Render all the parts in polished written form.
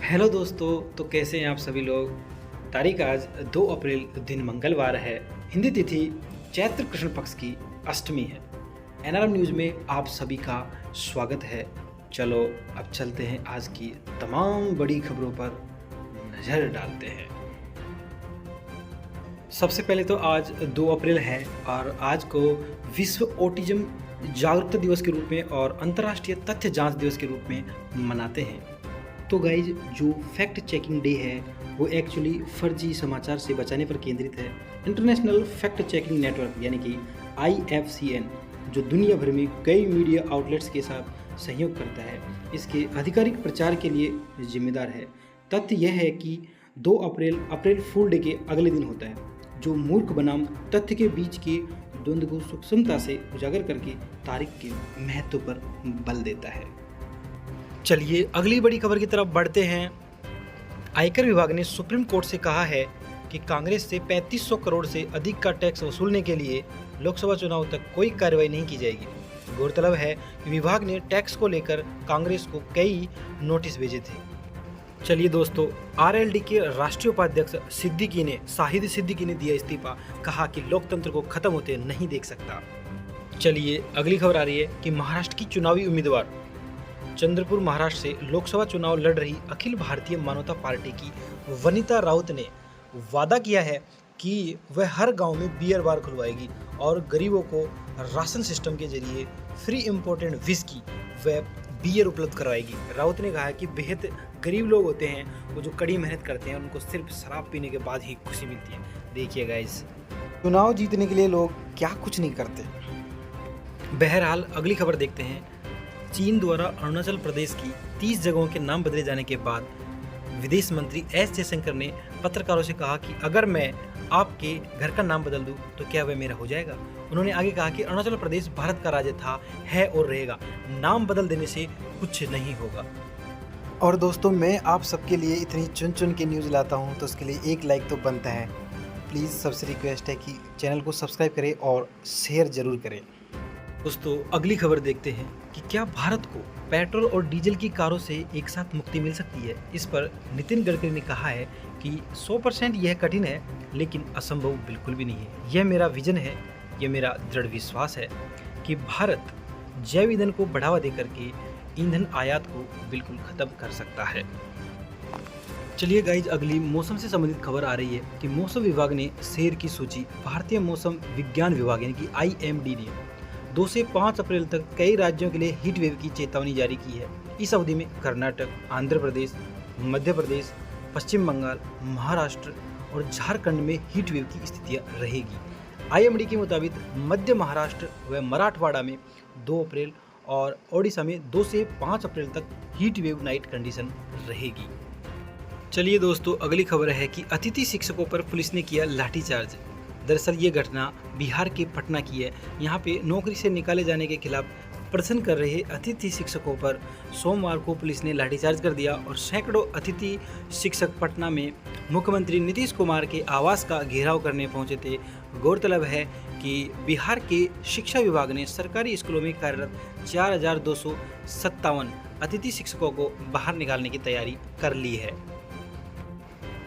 Hello दोस्तों। तो कैसे हैं आप सभी लोग। तारीख आज 2 अप्रैल दिन मंगलवार है। हिंदी तिथि चैत्र कृष्ण पक्ष की अष्टमी है। एनआरएम न्यूज़ में आप सभी का स्वागत है। चलो अब चलते हैं आज की तमाम बड़ी खबरों पर नज़र डालते हैं। सबसे पहले तो आज 2 अप्रैल है और आज को विश्व ऑटिज्म जागरूकता दिवस के रूप में और अंतर्राष्ट्रीय तथ्य जांच दिवस के रूप में मनाते हैं। तो गाइज, जो फैक्ट चेकिंग डे है वो एक्चुअली फर्जी समाचार से बचाने पर केंद्रित है। इंटरनेशनल फैक्ट चेकिंग नेटवर्क यानी कि IFCN, जो दुनिया भर में कई मीडिया आउटलेट्स के साथ सहयोग करता है, इसके आधिकारिक प्रचार के लिए जिम्मेदार है। तथ्य यह है कि 2 अप्रैल फूल डे के अगले दिन होता है, जो मूर्ख बनाम तथ्य के बीच के द्वंद्व को सूक्ष्मता से उजागर करके तारीख के महत्व पर बल देता है। चलिए अगली बड़ी खबर की तरफ बढ़ते हैं। आयकर विभाग ने सुप्रीम कोर्ट से कहा है कि कांग्रेस से 3500 करोड़ से अधिक का टैक्स वसूलने के लिए लोकसभा चुनाव तक कोई कार्रवाई नहीं की जाएगी। गौरतलब है कि विभाग ने टैक्स को लेकर कांग्रेस को कई नोटिस भेजे थे। चलिए दोस्तों, RLD के राष्ट्रीय उपाध्यक्ष शाहिद सिद्दीकी ने दिया इस्तीफा, कहा कि लोकतंत्र को खत्म होते नहीं देख सकता। चलिए अगली खबर आ रही है कि महाराष्ट्र की चुनावी उम्मीदवार चंद्रपुर महाराष्ट्र से लोकसभा चुनाव लड़ रही अखिल भारतीय मानवता पार्टी की वनिता राउत ने वादा किया है कि वह हर गांव में बियर बार खुलवाएगी और गरीबों को राशन सिस्टम के जरिए फ्री इम्पोर्टेड विस्की व बियर उपलब्ध करवाएगी। राउत ने कहा कि बेहद गरीब लोग होते हैं, वो जो कड़ी मेहनत करते हैं, उनको सिर्फ शराब पीने के बाद ही खुशी मिलती है। देखिए गाइस, चुनाव जीतने के लिए लोग क्या कुछ नहीं करते। बहरहाल अगली खबर देखते हैं। चीन द्वारा अरुणाचल प्रदेश की 30 जगहों के नाम बदले जाने के बाद विदेश मंत्री एस जयशंकर ने पत्रकारों से कहा कि अगर मैं आपके घर का नाम बदल दूं तो क्या वह मेरा हो जाएगा। उन्होंने आगे कहा कि अरुणाचल प्रदेश भारत का राज्य था, है और रहेगा। नाम बदल देने से कुछ नहीं होगा। और दोस्तों, मैं आप सबके लिए इतनी चुन चुन के न्यूज़ लाता हूं तो उसके लिए एक लाइक तो बनता है। प्लीज़ सबसे रिक्वेस्ट है कि चैनल को सब्सक्राइब करें और शेयर ज़रूर करें। दोस्तों अगली खबर देखते हैं कि क्या भारत को पेट्रोल और डीजल की कारों से एक साथ मुक्ति मिल सकती है। इस पर नितिन गडकरी ने कहा है कि 100% यह कठिन है, लेकिन असंभव बिल्कुल भी नहीं है। यह मेरा विजन है, यह मेरा दृढ़ विश्वास है कि भारत जैव ईंधन को बढ़ावा देकर के ईंधन आयात को बिल्कुल खत्म कर सकता है। चलिए गाइज, अगली मौसम से संबंधित खबर आ रही है कि मौसम विभाग ने शेर की सूची भारतीय मौसम विज्ञान विभाग यानी कि IMD ने 2 से 5 अप्रैल तक कई राज्यों के लिए हीट वेव की चेतावनी जारी की है। इस अवधि में कर्नाटक, आंध्र प्रदेश, मध्य प्रदेश, पश्चिम बंगाल, महाराष्ट्र और झारखंड में हीट वेव की स्थितियां रहेगी। IMD के मुताबिक मध्य महाराष्ट्र व मराठवाड़ा में 2 अप्रैल और ओडिशा में 2 से 5 अप्रैल तक हीट वेव नाइट कंडीशन रहेगी। चलिए दोस्तों, अगली खबर है कि अतिथि शिक्षकों पर पुलिस ने किया लाठीचार्ज। दरअसल ये घटना बिहार के पटना की है। यहाँ पे नौकरी से निकाले जाने के खिलाफ प्रदर्शन कर रहे अतिथि शिक्षकों पर सोमवार को पुलिस ने लाठीचार्ज कर दिया और सैकड़ों अतिथि शिक्षक पटना में मुख्यमंत्री नीतीश कुमार के आवास का घेराव करने पहुंचे थे। गौरतलब है कि बिहार के शिक्षा विभाग ने सरकारी स्कूलों में कार्यरत 4257 अतिथि शिक्षकों को बाहर निकालने की तैयारी कर ली है।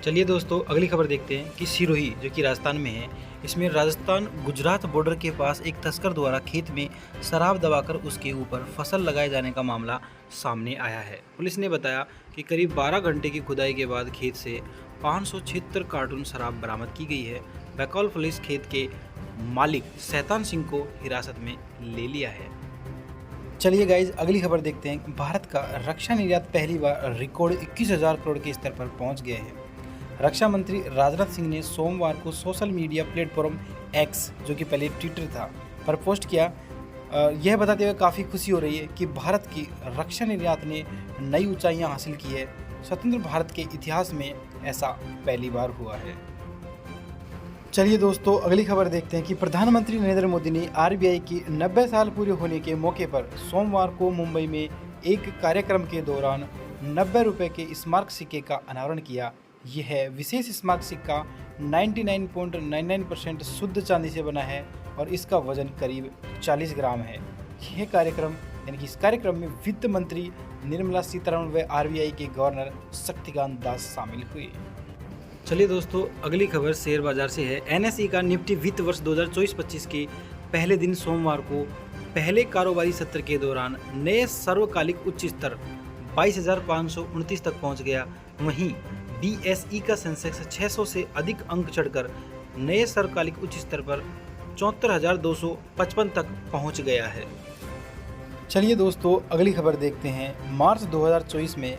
चलिए दोस्तों, अगली खबर देखते हैं कि सिरोही, जो कि राजस्थान में है, इसमें राजस्थान गुजरात बॉर्डर के पास एक तस्कर द्वारा खेत में शराब दबाकर उसके ऊपर फसल लगाए जाने का मामला सामने आया है। पुलिस ने बताया कि करीब 12 घंटे की खुदाई के बाद खेत से 576 कार्टून शराब बरामद की गई है। बकौल पुलिस खेत के मालिक शैतान सिंह को हिरासत में ले लिया है। चलिए गाइज, अगली खबर देखते हैं। भारत का रक्षा निर्यात पहली बार रिकॉर्ड 21,000 करोड़ के स्तर पर पहुँच गए हैं। रक्षा मंत्री राजनाथ सिंह ने सोमवार को सोशल मीडिया प्लेटफॉर्म X, जो कि पहले ट्विटर था, पर पोस्ट किया। यह बताते हुए काफ़ी खुशी हो रही है कि भारत की रक्षा निर्यात ने नई ऊंचाइयां हासिल की है। स्वतंत्र भारत के इतिहास में ऐसा पहली बार हुआ है। चलिए दोस्तों, अगली खबर देखते हैं कि प्रधानमंत्री नरेंद्र मोदी ने RBI की 90 साल पूरे होने के मौके पर सोमवार को मुंबई में एक कार्यक्रम के दौरान 90 रुपये के स्मारक सिक्के का अनावरण किया। यह विशेष स्मारक सिक्का 99.99% शुद्ध चांदी से बना है और इसका वजन करीब 40 ग्राम है। यह कार्यक्रम यानी कि इस कार्यक्रम में वित्त मंत्री निर्मला सीतारमण व आरबीआई के गवर्नर शक्तिकांत दास शामिल हुए। चलिए दोस्तों, अगली खबर शेयर बाजार से है। एनएसई का निफ्टी वित्त वर्ष 2024-25 के पहले दिन सोमवार को पहले कारोबारी सत्र के दौरान नए सर्वकालिक उच्च स्तर 22,529 तक पहुंच गया। वहीं बीएसई का सेंसेक्स 600 से अधिक अंक चढ़कर नए सर्वकालिक उच्च स्तर पर 74,255 तक पहुंच गया है। चलिए दोस्तों, अगली खबर देखते हैं। मार्च 2024 में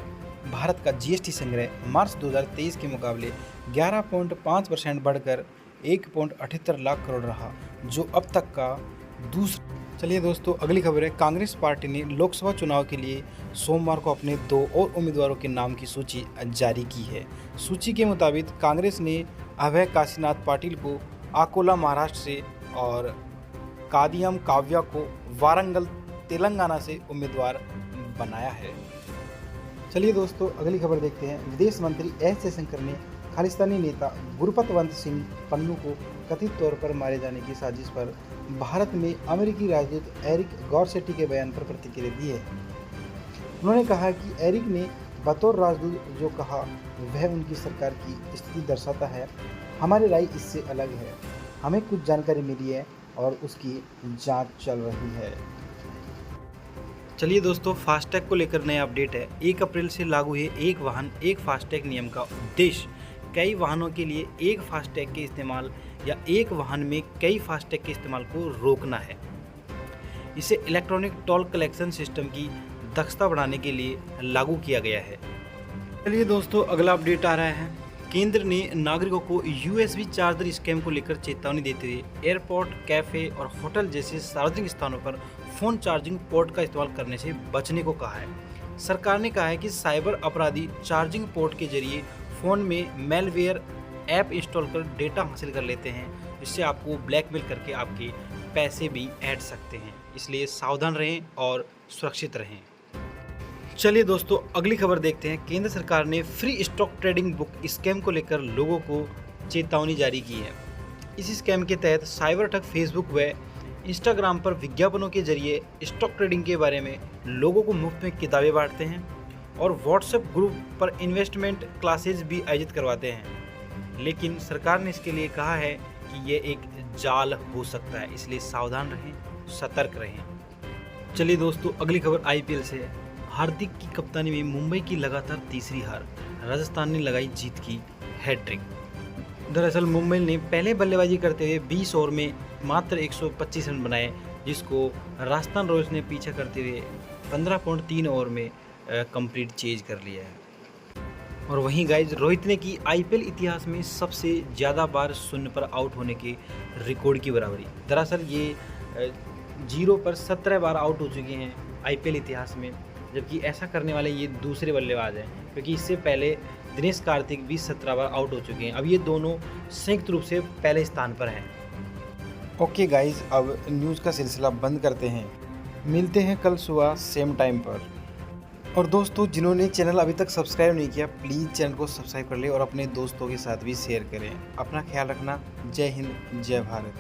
भारत का जीएसटी संग्रह मार्च 2023 के मुकाबले 11.5% बढ़कर 1.78 लाख करोड़ रहा, जो अब तक का दूसरा। चलिए दोस्तों, अगली खबर है। कांग्रेस पार्टी ने लोकसभा चुनाव के लिए सोमवार को अपने 2 और उम्मीदवारों के नाम की सूची जारी की है। सूची के मुताबिक कांग्रेस ने अभय काशीनाथ पाटिल को अकोला महाराष्ट्र से और कादियम काव्या को वारंगल तेलंगाना से उम्मीदवार बनाया है। चलिए दोस्तों, अगली खबर देखते हैं। विदेश मंत्री एस जयशंकर ने खालिस्तानी नेता गुरपतवंत सिंह पन्नू को कथित तौर पर मारे जाने की साजिश पर भारत में अमेरिकी राजदूत एरिक गॉरसेटी के बयान पर प्रतिक्रिया दी है। उन्होंने कहा कि एरिक ने बतौर राजदूत जो कहा वह उनकी सरकार की स्थिति दर्शाता है। हमारी राय इससे अलग है। हमें कुछ जानकारी मिली है और उसकी जांच चल रही है। चलिए दोस्तों, फास्टैग को लेकर नया अपडेट है। 1 अप्रैल से लागू है एक वाहन एक फास्टैग नियम का उद्देश्य कई वाहनों के लिए एक फास्टैग के इस्तेमाल या एक वाहन में कई फास्टैग के इस्तेमाल को रोकना है। इसे इलेक्ट्रॉनिक टोल कलेक्शन सिस्टम की दक्षता बढ़ाने के लिए लागू किया गया है। चलिए दोस्तों, अगला अपडेट आ रहा है। केंद्र ने नागरिकों को यूएसबी चार्जर स्कैम को लेकर चेतावनी देते हुए एयरपोर्ट, कैफे और होटल जैसे सार्वजनिक स्थानों पर फ़ोन चार्जिंग पोर्ट का इस्तेमाल करने से बचने को कहा है। सरकार ने कहा है कि साइबर अपराधी चार्जिंग पोर्ट के जरिए फ़ोन में मेलवेयर ऐप इंस्टॉल कर डेटा हासिल कर लेते हैं, जिससे आपको ब्लैकमेल करके आपके पैसे भी ऐड सकते हैं। इसलिए सावधान रहें और सुरक्षित रहें। चलिए दोस्तों, अगली खबर देखते हैं। केंद्र सरकार ने free stock trading book scam को लेकर लोगों को चेतावनी जारी की है। इस स्कैम के तहत साइबर ठग फेसबुक व इंस्टाग्राम पर विज्ञापनों के जरिए स्टॉक ट्रेडिंग के बारे में लोगों को मुफ्त में किताबें बांटते हैं और व्हाट्सएप ग्रुप पर इन्वेस्टमेंट क्लासेज भी आयोजित करवाते हैं। लेकिन सरकार ने इसके लिए कहा है कि ये एक जाल हो सकता है, इसलिए सावधान रहें, सतर्क रहें। चलिए दोस्तों, अगली खबर आईपीएल से है। हार्दिक की कप्तानी में मुंबई की लगातार तीसरी हार, राजस्थान ने लगाई जीत की हैट्रिक। दरअसल मुंबई ने पहले बल्लेबाजी करते हुए 20 ओवर में मात्र 125 रन बनाए, जिसको राजस्थान रॉयल्स ने पीछा करते हुए 15.3 ओवर में कंप्लीट चेज कर लिया है। और वहीं गाइज, रोहित ने की आईपीएल इतिहास में सबसे ज़्यादा बार शून्य पर आउट होने के रिकॉर्ड की बराबरी। दरअसल ये 0 पर 17 बार आउट हो चुके हैं आईपीएल इतिहास में, जबकि ऐसा करने वाले ये दूसरे बल्लेबाज हैं, क्योंकि इससे पहले दिनेश कार्तिक भी 17 बार आउट हो चुके हैं। अब ये दोनों संयुक्त रूप से पहले स्थान पर हैं। ओके गाइज, अब न्यूज़ का सिलसिला बंद करते हैं। मिलते हैं कल सुबह सेम टाइम पर। और दोस्तों, जिन्होंने चैनल अभी तक सब्सक्राइब नहीं किया, प्लीज़ चैनल को सब्सक्राइब कर ले और अपने दोस्तों के साथ भी शेयर करें। अपना ख्याल रखना। जय हिंद, जय भारत।